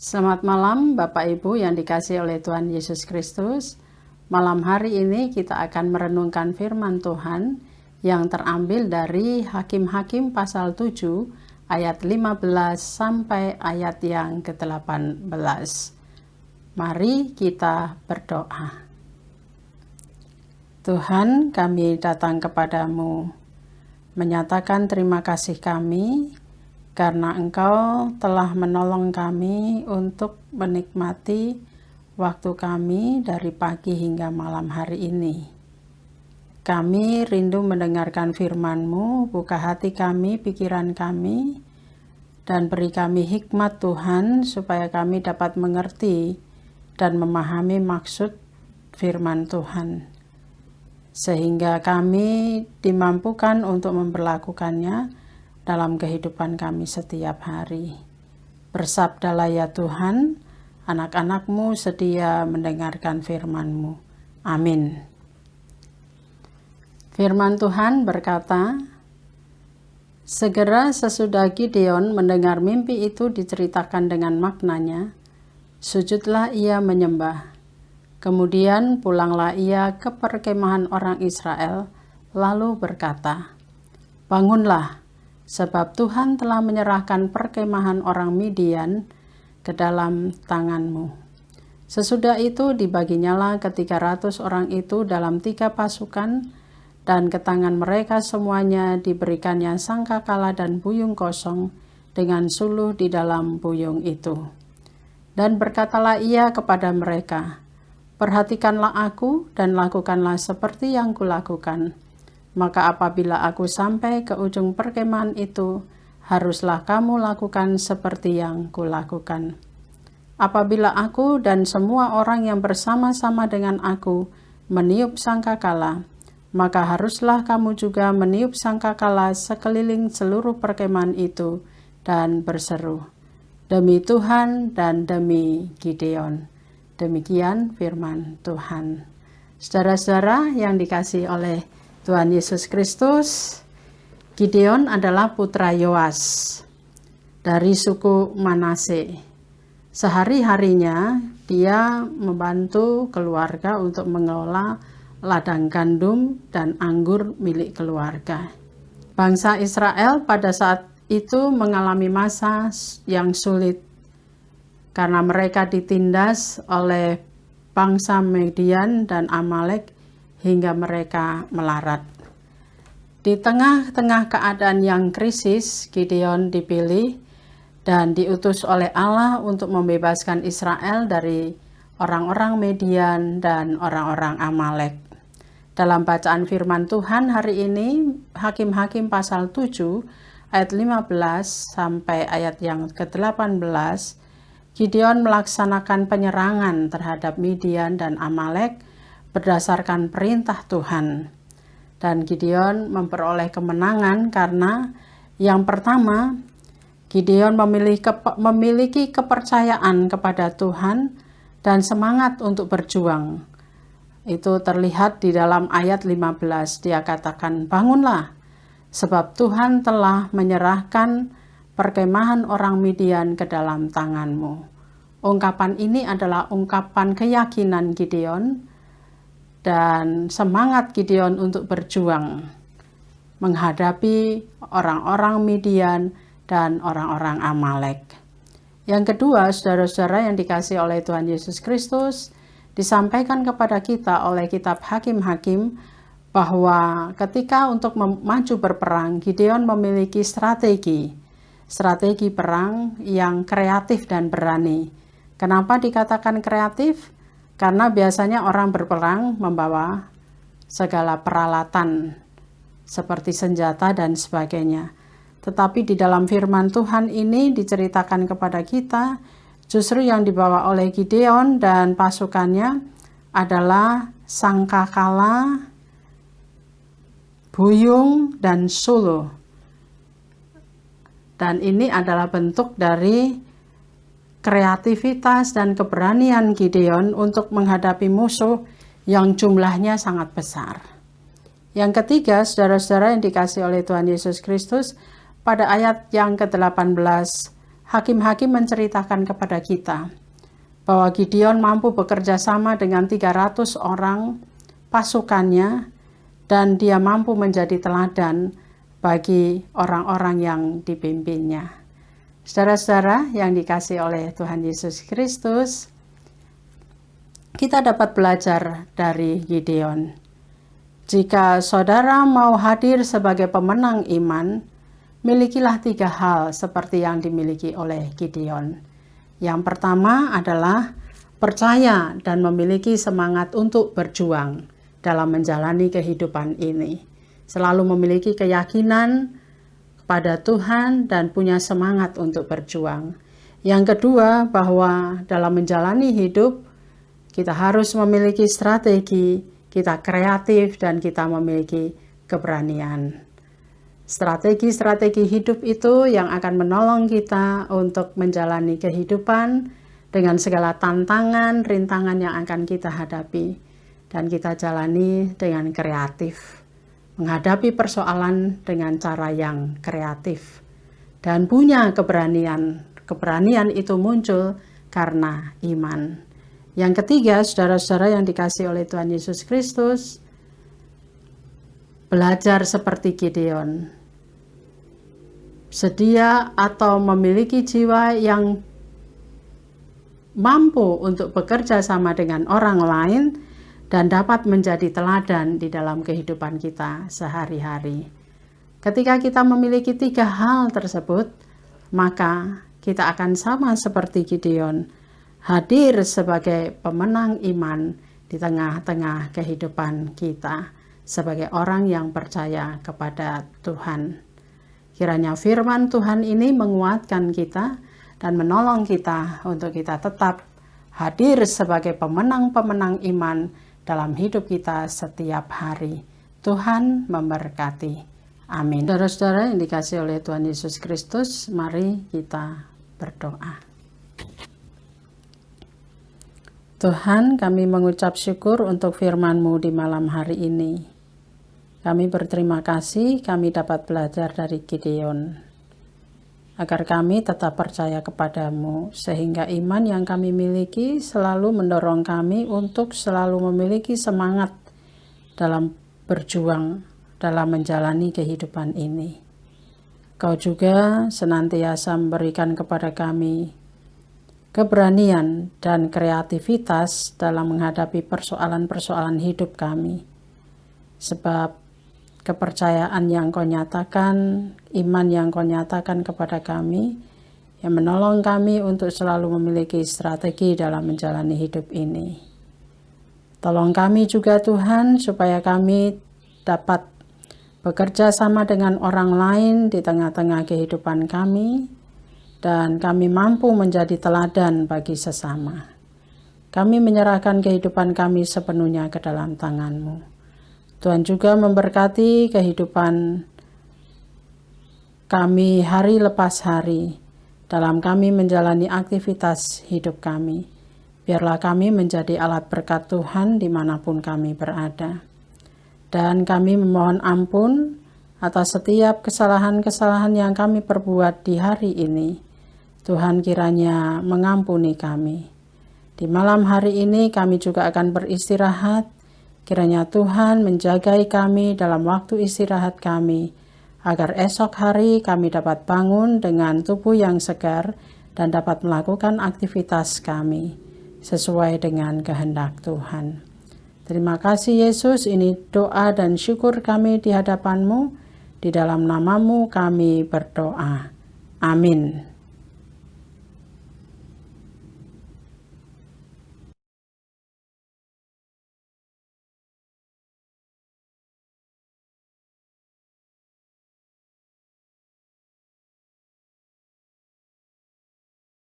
Selamat malam Bapak Ibu yang dikasihi oleh Tuhan Yesus Kristus. Malam hari ini kita akan merenungkan firman Tuhan yang terambil dari Hakim-Hakim pasal 7 ayat 15 sampai ayat yang ke-18. Mari kita berdoa. Tuhan, kami datang kepadamu menyatakan terima kasih kami karena Engkau telah menolong kami untuk menikmati waktu kami dari pagi hingga malam hari ini. Kami rindu mendengarkan firman-Mu, buka hati kami, pikiran kami, dan beri kami hikmat Tuhan, supaya kami dapat mengerti dan memahami maksud firman Tuhan. Sehingga kami dimampukan untuk memperlakukannya dalam kehidupan kami setiap hari. Bersabdalah ya Tuhan, anak-anak-Mu sedia mendengarkan firman-Mu. Amin. Firman Tuhan berkata, segera sesudah Gideon mendengar mimpi itu diceritakan dengan maknanya, sujudlah ia menyembah. Kemudian pulanglah ia ke perkemahan orang Israel, lalu berkata, bangunlah, sebab Tuhan telah menyerahkan perkemahan orang Midian ke dalam tanganmu. Sesudah itu dibaginyalah ke-300 orang itu dalam 3 pasukan, dan ke tangan mereka semuanya diberikannya sangkakala dan buyung kosong dengan suluh di dalam buyung itu. Dan berkatalah ia kepada mereka, perhatikanlah aku dan lakukanlah seperti yang kulakukan. Maka apabila aku sampai ke ujung perkemahan itu, haruslah kamu lakukan seperti yang kulakukan. Apabila aku dan semua orang yang bersama-sama dengan aku meniup sangkakala, maka haruslah kamu juga meniup sangkakala sekeliling seluruh perkemahan itu dan berseru, demi Tuhan dan demi Gideon. Demikian firman Tuhan. Saudara-saudara yang dikasihi oleh Tuhan Yesus Kristus, Gideon adalah putra Yoas dari suku Manase. Sehari-harinya dia membantu keluarga untuk mengelola ladang gandum dan anggur milik keluarga. Bangsa Israel pada saat itu mengalami masa yang sulit karena mereka ditindas oleh bangsa Midian dan Amalek hingga mereka melarat. Di tengah-tengah keadaan yang krisis, Gideon dipilih dan diutus oleh Allah untuk membebaskan Israel dari orang-orang Midian dan orang-orang Amalek. Dalam bacaan firman Tuhan hari ini, Hakim-Hakim pasal 7 ayat 15 sampai ayat yang ke-18, Gideon melaksanakan penyerangan terhadap Midian dan Amalek berdasarkan perintah Tuhan. Dan Gideon memperoleh kemenangan karena yang pertama, Gideon memiliki kepercayaan kepada Tuhan dan semangat untuk berjuang. Itu terlihat di dalam ayat 15, dia katakan, bangunlah, sebab Tuhan telah menyerahkan perkemahan orang Midian ke dalam tanganmu. Ungkapan ini adalah ungkapan keyakinan Gideon dan semangat Gideon untuk berjuang menghadapi orang-orang Midian dan orang-orang Amalek. Yang kedua, saudara-saudara yang dikasihi oleh Tuhan Yesus Kristus, disampaikan kepada kita oleh kitab Hakim-Hakim bahwa ketika untuk maju berperang, Gideon memiliki strategi perang yang kreatif dan berani. Kenapa dikatakan kreatif? Karena biasanya orang berperang membawa segala peralatan seperti senjata dan sebagainya. Tetapi di dalam firman Tuhan ini diceritakan kepada kita, justru yang dibawa oleh Gideon dan pasukannya adalah sangkakala, buyung, dan suluh. Dan ini adalah bentuk dari kreativitas dan keberanian Gideon untuk menghadapi musuh yang jumlahnya sangat besar. Yang ketiga, saudara-saudara yang dikasihi oleh Tuhan Yesus Kristus, pada ayat yang ke-18 Hakim-hakim menceritakan kepada kita bahwa Gideon mampu bekerja sama dengan 300 orang pasukannya, dan dia mampu menjadi teladan bagi orang-orang yang dipimpinnya. Saudara-saudara yang dikasihi oleh Tuhan Yesus Kristus, kita dapat belajar dari Gideon. Jika saudara mau hadir sebagai pemenang iman, milikilah 3 hal seperti yang dimiliki oleh Gideon. Yang pertama adalah percaya dan memiliki semangat untuk berjuang dalam menjalani kehidupan ini. Selalu memiliki keyakinan kepada Tuhan dan punya semangat untuk berjuang. Yang kedua, bahwa dalam menjalani hidup kita harus memiliki strategi, kita kreatif dan kita memiliki keberanian. Strategi-strategi hidup itu yang akan menolong kita untuk menjalani kehidupan dengan segala tantangan, rintangan yang akan kita hadapi. Dan kita jalani dengan kreatif. Menghadapi persoalan dengan cara yang kreatif. Dan punya keberanian. Keberanian itu muncul karena iman. Yang ketiga, saudara-saudara yang dikasihi oleh Tuhan Yesus Kristus, belajar seperti Gideon. Sedia atau memiliki jiwa yang mampu untuk bekerja sama dengan orang lain dan dapat menjadi teladan di dalam kehidupan kita sehari-hari. Ketika kita memiliki 3 hal tersebut, maka kita akan sama seperti Gideon, hadir sebagai pemenang iman di tengah-tengah kehidupan kita sebagai orang yang percaya kepada Tuhan. Kiranya firman Tuhan ini menguatkan kita dan menolong kita untuk kita tetap hadir sebagai pemenang-pemenang iman dalam hidup kita setiap hari. Tuhan memberkati. Amin. Saudara-saudara yang dikasihi oleh Tuhan Yesus Kristus, mari kita berdoa. Tuhan, kami mengucap syukur untuk firman-Mu di malam hari ini. Kami berterima kasih kami dapat belajar dari Gideon, agar kami tetap percaya kepadamu, sehingga iman yang kami miliki selalu mendorong kami untuk selalu memiliki semangat dalam berjuang, dalam menjalani kehidupan ini. Kau juga senantiasa memberikan kepada kami keberanian dan kreativitas dalam menghadapi persoalan-persoalan hidup kami. Sebab kepercayaan yang Kau nyatakan, iman yang Kau nyatakan kepada kami, yang menolong kami untuk selalu memiliki strategi dalam menjalani hidup ini. Tolong kami juga Tuhan, supaya kami dapat bekerja sama dengan orang lain di tengah-tengah kehidupan kami, dan kami mampu menjadi teladan bagi sesama. Kami menyerahkan kehidupan kami sepenuhnya ke dalam tangan-Mu. Tuhan juga memberkati kehidupan kami hari lepas hari dalam kami menjalani aktivitas hidup kami. Biarlah kami menjadi alat berkat Tuhan dimanapun kami berada. Dan kami memohon ampun atas setiap kesalahan-kesalahan yang kami perbuat di hari ini. Tuhan kiranya mengampuni kami. Di malam hari ini kami juga akan beristirahat. Kiranya Tuhan menjagai kami dalam waktu istirahat kami, agar esok hari kami dapat bangun dengan tubuh yang segar dan dapat melakukan aktivitas kami sesuai dengan kehendak Tuhan. Terima kasih Yesus, ini doa dan syukur kami di hadapan-Mu. Di dalam nama-Mu kami berdoa. Amin.